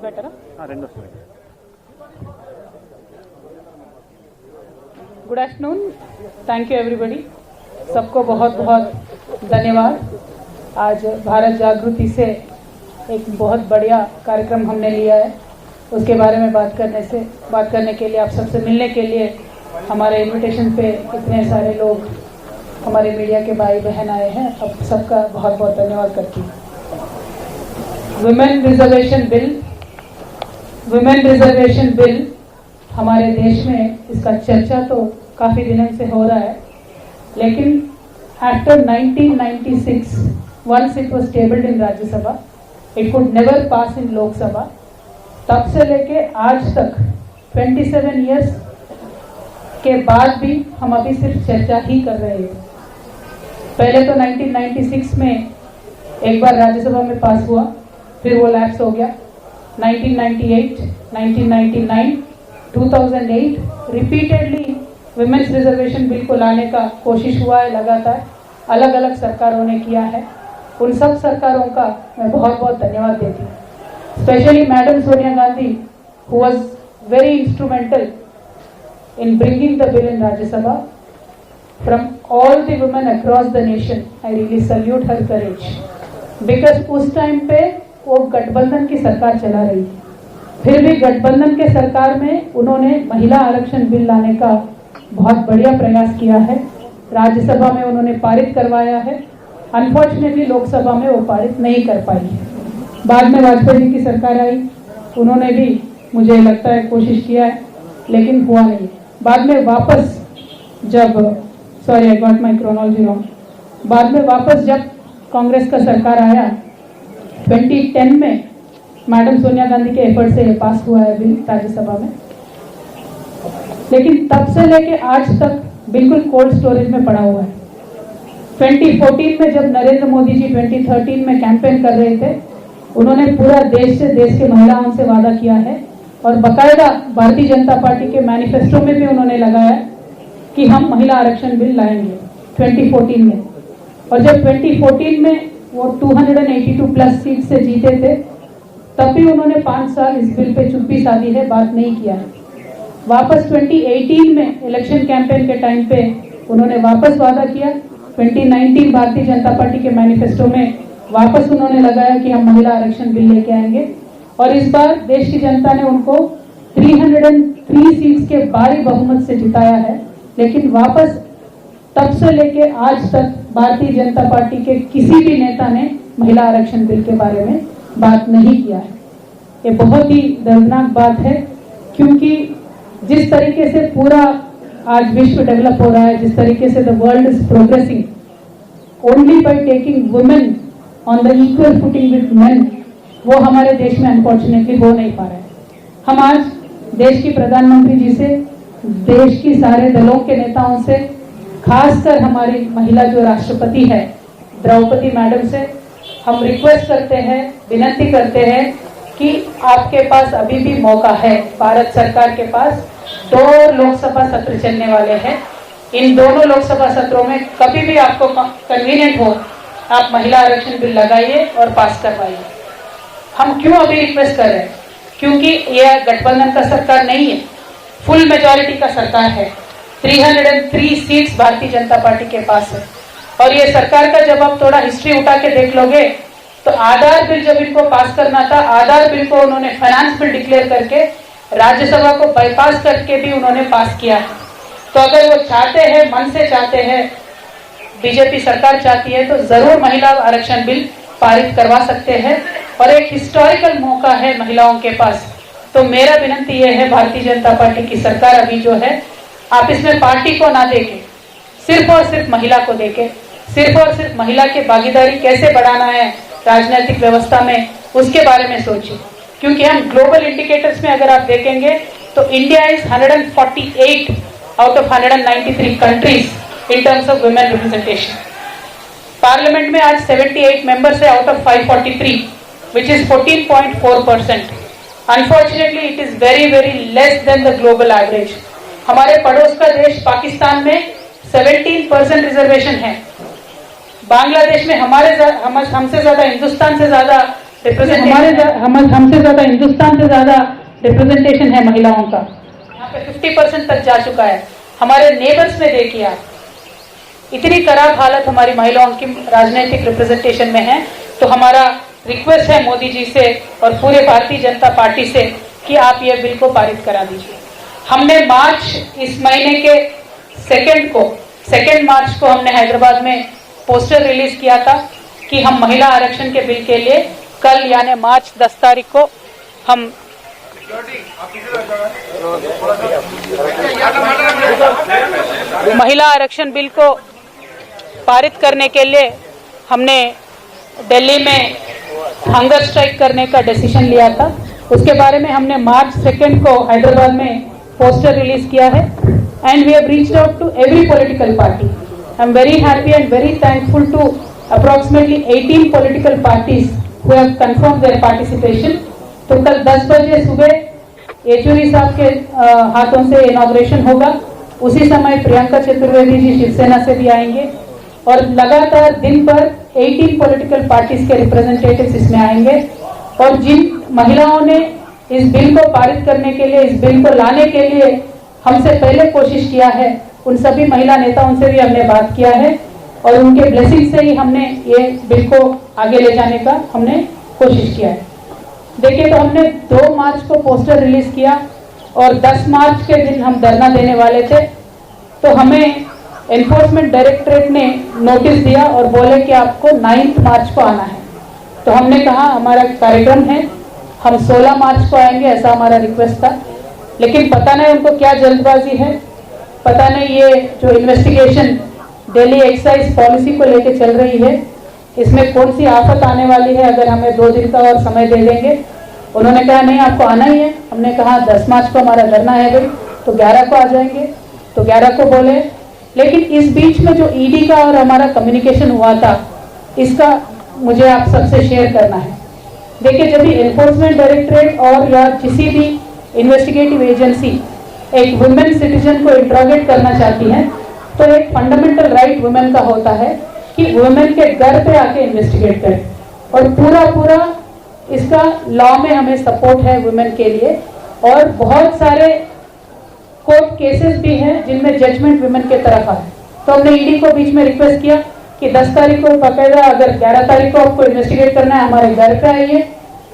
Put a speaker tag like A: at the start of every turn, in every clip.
A: Better
B: రెండు వస్తుంది.
A: Good afternoon, thank you everybody, सबको बहुत बहुत धन्यवाद। आज भारत जागृति से एक बहुत बढ़िया कार्यक्रम हमने लिया है, उसके बारे में बात करने के लिए, आप सबसे मिलने के लिए हमारे इनविटेशन पे इतने सारे लोग हमारे मीडिया के भाई बहन आए हैं। अब सबका बहुत बहुत धन्यवाद करती हूँ। वुमेन रिजर्वेशन बिल हमारे देश में इसका चर्चा तो काफी दिनों से हो रहा है, लेकिन after 1996 once it was tabled in Rajya Sabha, it could never pass in Lok Sabha. तब से लेके आज तक 27 years के बाद भी हम अभी सिर्फ चर्चा ही कर रहे हैं। पहले तो 1996 में एक बार राज्यसभा में पास हुआ, फिर वो लैप्स हो गया। 1998, 1999, 2008 रिपीटेडली विमेंस रिजर्वेशन बिल को लाने का कोशिश हुआ है, लगातार अलग अलग सरकारों ने किया है। उन सब सरकारों का मैं बहुत बहुत धन्यवाद देती हूँ, specially madam Sonia Gandhi who was very instrumental in bringing the bill in Rajya Sabha. From all the women across the nation I really salute her courage, because उस टाइम पे वो गठबंधन की सरकार चला रही थी, फिर भी गठबंधन के सरकार में उन्होंने महिला आरक्षण बिल लाने का बहुत बढ़िया प्रयास किया है। राज्यसभा में उन्होंने पारित करवाया है, अनफॉर्चुनेटली लोकसभा में वो पारित नहीं कर पाई। बाद में वाजपेयी जी की सरकार आई, उन्होंने भी मुझे लगता है कोशिश किया है, लेकिन हुआ नहीं। बाद में वापस जब sorry I got my chronology wrong, बाद में वापस जब कांग्रेस का सरकार आया 2010 में मैडम सोनिया गांधी के एफर्ट से ये पास हुआ है बिल राज्यसभा में, लेकिन तब से लेके आज तक बिल्कुल कोल्ड स्टोरेज में पड़ा हुआ है। 2014 में जब नरेंद्र मोदी जी 2013 में कैंपेन कर रहे थे, उन्होंने पूरा देश के महिलाओं से वादा किया है और बकायदा भारतीय जनता पार्टी के मैनिफेस्टो में भी उन्होंने लगाया कि हम महिला आरक्षण बिल लाएंगे 2014 में। और जब 2014 में वो 282 प्लस सीट से जीते थे, तब भी उन्होंने 5 साल इस बिल पे चुप्पी साधी है, बात नहीं किया है। वापस 2018 में इलेक्शन कैंपेन के टाइम पे उन्होंने वापस वादा किया। 2019 भारतीय जनता पार्टी के मैनिफेस्टो में वापस उन्होंने लगाया कि हम महिला आरक्षण बिल लेके आएंगे, और इस बार देश की जनता ने उनको 303 सीट्स के भारी बहुमत से जिताया है। लेकिन वापस तब से लेके आज तक भारतीय जनता पार्टी के किसी भी नेता ने महिला आरक्षण बिल के बारे में बात नहीं किया है। ये बहुत ही दर्दनाक बात है, क्योंकि जिस तरीके से पूरा आज विश्व डेवलप हो रहा है, जिस तरीके से the world is progressing, only by taking women on the equal footing with main, वो हमारे देश में अनफॉर्चुनेटली हो नहीं पा रहा है। हम आज देश की प्रधानमंत्री जी से, देश की सारे दलों के नेताओं से, खासकर हमारी महिला जो राष्ट्रपति है द्रौपदी मैडम से हम रिक्वेस्ट करते हैं, विनती करते हैं कि आपके पास अभी भी मौका है। भारत सरकार के पास 2 लोकसभा सत्र चलने वाले हैं। इन दोनों लोकसभा सत्रों में कभी भी आपको कन्वीनियंट हो, आप महिला आरक्षण बिल लगाइए और पास करवाइए। हम क्यों अभी रिक्वेस्ट कर रहे हैं? क्योंकि यह गठबंधन का सरकार नहीं है, फुल मेजॉरिटी का सरकार है। 303 सीट्स भारतीय जनता पार्टी के पास है। और ये सरकार का जब आप थोड़ा हिस्ट्री उठा के देख लोगे, तो आधार बिल जब इनको पास करना था, आधार बिल को उन्होंने फाइनेंस बिल डिक्लेयर करके राज्यसभा को बाईपास करके भी उन्होंने पास किया है। तो अगर वो चाहते हैं, मन से चाहते हैं, बीजेपी सरकार चाहती है, तो जरूर महिला आरक्षण बिल पारित करवा सकते हैं और एक हिस्टोरिकल मौका है महिलाओं के पास। तो मेरा विनती यह है, भारतीय जनता पार्टी की सरकार अभी जो है, आप इसमें पार्टी को ना देके, सिर्फ और सिर्फ महिला को देके, सिर्फ और सिर्फ महिला की भागीदारी कैसे बढ़ाना है राजनीतिक व्यवस्था में, उसके बारे में सोचिए। क्योंकि हम ग्लोबल इंडिकेटर्स में अगर आप देखेंगे तो India is 148 out of 193 countries in terms of women representation. Parliament में आज 78 मेंबर्स है out of 543, which is 14.4%। Unfortunately it is very very less than the global average. हमारे पड़ोस का देश पाकिस्तान में 17% रिजर्वेशन है। बांग्लादेश में हमसे ज्यादा, हिंदुस्तान से ज्यादा हमसे ज्यादा हिंदुस्तान से ज्यादा रिप्रेजेंटेशन है महिलाओं का, यहाँ पे 50% तक जा चुका है। हमारे नेबर्स में देखिए आप, इतनी खराब हालत हमारी महिलाओं की राजनीतिक रिप्रेजेंटेशन में है। तो हमारा रिक्वेस्ट है मोदी जी से और पूरे भारतीय जनता पार्टी से कि आप ये बिल को पारित करा दीजिए। हमने मार्च इस महीने के सेकेंड मार्च को हमने हैदराबाद में पोस्टर रिलीज किया था कि हम महिला आरक्षण के बिल के लिए कल यानी मार्च 10 तारीख को हम महिला आरक्षण बिल को पारित करने के लिए हमने दिल्ली में हंगर स्ट्राइक करने का डिसीजन लिया था। उसके बारे में हमने मार्च 2 को हैदराबाद में पोस्टर रिलीज किया है and we have reached out to every political party. I am very happy and very thankful to approximately 18 political parties who have confirm their participation. तो कल 10 बजे सुबह येचुरी साहब के हाथों से इनॉग्रेशन होगा। उसी समय प्रियंका चतुर्वेदी जी शिवसेना से भी आएंगे और लगातार दिन भर 18 पॉलिटिकल पार्टीज के रिप्रेजेंटेटिव्स इसमें आएंगे। और जिन महिलाओं ने इस बिल को पारित करने के लिए, इस बिल को लाने के लिए हमसे पहले कोशिश किया है, उन सभी महिला नेताओं से भी हमने बात किया है और उनके ब्लेसिंग से ही हमने ये बिल को आगे ले जाने का हमने कोशिश किया है। देखिए, तो हमने 2 मार्च को पोस्टर रिलीज किया और 10 मार्च के दिन हम धरना देने वाले थे। तो हमें एनफोर्समेंट डायरेक्टरेट ने नोटिस दिया और बोले कि आपको 9 मार्च को आना है। तो हमने कहा हमारा कार्यक्रम है, हम 16 मार्च को आएंगे, ऐसा हमारा रिक्वेस्ट था। लेकिन पता नहीं उनको क्या जल्दबाजी है, पता नहीं ये जो इन्वेस्टिगेशन दिल्ली एक्साइज पॉलिसी को लेके चल रही है, इसमें कौन सी आफत आने वाली है अगर हमें 2 दिन का और समय दे देंगे। उन्होंने कहा नहीं, आपको आना ही है। हमने कहा 10 मार्च को हमारा धरना है भाई, तो 11 को आ जाएंगे। तो 11 को बोले। लेकिन इस बीच में जो ईडी का और हमारा कम्युनिकेशन हुआ था, इसका मुझे आप सबसे शेयर करना है। देखिए, जब भी एनफोर्समेंट डायरेक्टरेट और या किसी भी इन्वेस्टिगेटिव एजेंसी एक वुमेन सिटीजन को इंट्रोगेट करना चाहती है, तो एक फंडामेंटल राइट वुमेन का होता है कि वुमेन के घर पे आके इन्वेस्टिगेट करें। और पूरा इसका लॉ में हमें सपोर्ट है वुमेन के लिए। और बहुत सारे कोर्ट केसेस भी हैं जिनमें जजमेंट वुमेन के तरफ आए। तो हमने ईडी को बीच में रिक्वेस्ट किया कि 10 तारीख को बाकायदा, अगर 11 तारीख को आपको इन्वेस्टिगेट करना है, हमारे घर पे आइए।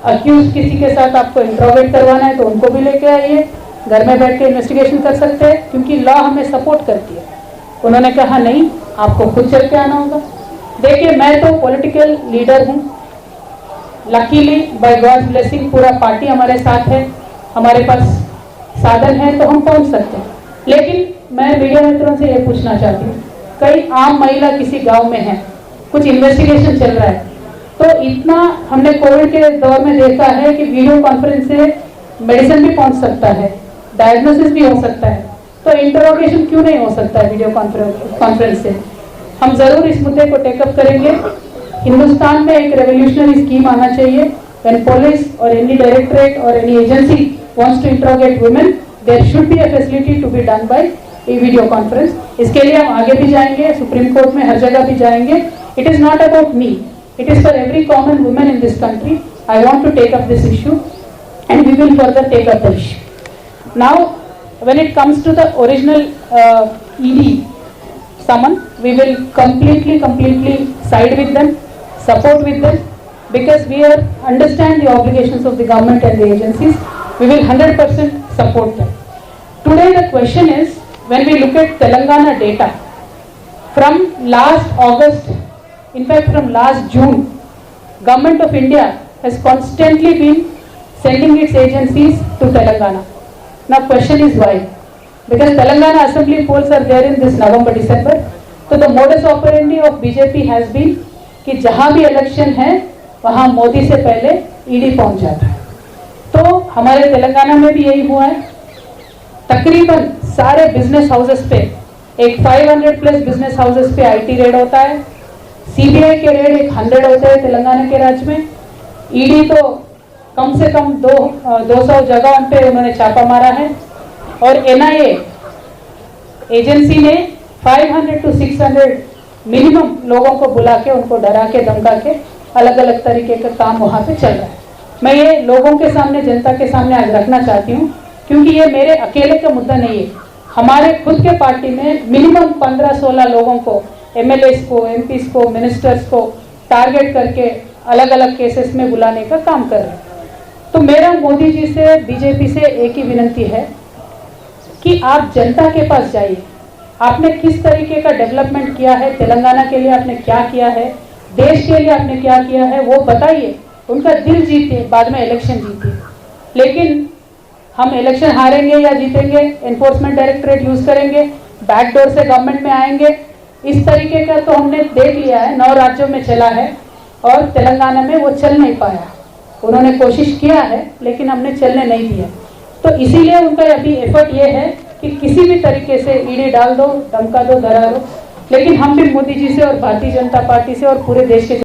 A: अक्यूज किसी के साथ आपको इंट्रोगेट करवाना है तो उनको भी लेके आइए, घर में बैठ के इन्वेस्टिगेशन कर सकते हैं, क्योंकि लॉ हमें सपोर्ट करती है। उन्होंने कहा नहीं, आपको खुद चल के आना होगा। देखिए, मैं तो पॉलिटिकल लीडर हूँ, लकीली बाय गॉड्स ब्लेसिंग पूरा पार्टी हमारे साथ है, हमारे पास साधन है तो हम पहुंच सकते हैं। लेकिन मैं मीडिया मित्रों से ये पूछना चाहती हूँ, कई आम महिला किसी गांव में है, कुछ इन्वेस्टिगेशन चल रहा है, तो इतना हमने कोविड के दौर में देखा है कि वीडियो कॉन्फ्रेंस से मेडिसिन भी पहुंच सकता है, डायग्नोसिस भी हो सकता है, तो इंटरोगेशन क्यों नहीं हो सकता है वीडियो कॉन्फ्रेंस से। हम जरूर इस मुद्दे को टेकअप करेंगे। हिंदुस्तान में एक रेवोल्यूशनरी स्कीम आना चाहिए। व्हेन पुलिस और एनी डायरेक्टरेट और any agency wants to interrogate women, there should be a facility to be done by a video conference. इसके लिए हम आगे भी जाएंगे, सुप्रीम कोर्ट में हर जगह भी जाएंगे। It is not about me, it is for every common women in this country. I want to take up this issue and we will further take up the issue. Now, when it comes to the original ED summon, we will completely side with them, support with them, because we understand the obligations of the government and the agencies. We will 100% support them. Today the question is, when we look at Telangana data, from last August, in fact from last June, Government of India has constantly been sending its agencies to Telangana. Now question is why? Because Telangana assembly polls are there in this November-December. So the modus operandi of BJP has been कि जहां भी election है वहां मोदी से पहले ED पहुंच जाता है। तो हमारे तेलंगाना में भी यही हुआ है। तकरीबन सारे बिजनेस हाउसेस पे, एक 500 प्लस बिजनेस हाउसेस पे आईटी रेड होता है। सीबीआई के रेड एक 100 होते हैं तेलंगाना के राज्य में। ईडी तो कम से कम 200 जगहों पे उन्होंने छापा मारा है। और एनआईए एजेंसी ने 500 to 600 मिनिमम लोगों को बुला के, उनको डरा के, धमका के अलग अलग तरीके का काम वहाँ पे चल रहा है। मैं ये लोगों के सामने, जनता के सामने आज रखना चाहती हूँ, क्योंकि ये मेरे अकेले का मुद्दा नहीं है। हमारे खुद के पार्टी में मिनिमम 15-16 लोगों को, MLAs को, MPs को, मिनिस्टर्स को टारगेट करके अलग अलग केसेस में बुलाने का काम कर रहे हैं। तो मेरा मोदी जी से, बीजेपी से एक ही विनती है कि आप जनता के पास जाइए। आपने किस तरीके का डेवलपमेंट किया है, तेलंगाना के लिए आपने क्या किया है, देश के लिए आपने क्या किया है, वो बताइए। उनका दिल जीतिए, बाद में इलेक्शन जीतिए। लेकिन हम इलेक्शन हारेंगे या जीतेंगे, एनफोर्समेंट डायरेक्टरेट यूज करेंगे, बैकडोर से गवर्नमेंट में आएंगे, इस तरीके का तो हमने देख लिया है। 9 राज्यों में चला है और तेलंगाना में वो चल नहीं पाया। उन्होंने कोशिश किया है लेकिन हमने चलने नहीं दिया। तो इसीलिए उनका अभी एफर्ट ये है कि किसी भी तरीके से ईडी डाल दो, धमका दो, डरा दो। लेकिन हम भी मोदी जी से और भारतीय जनता पार्टी से और पूरे देश के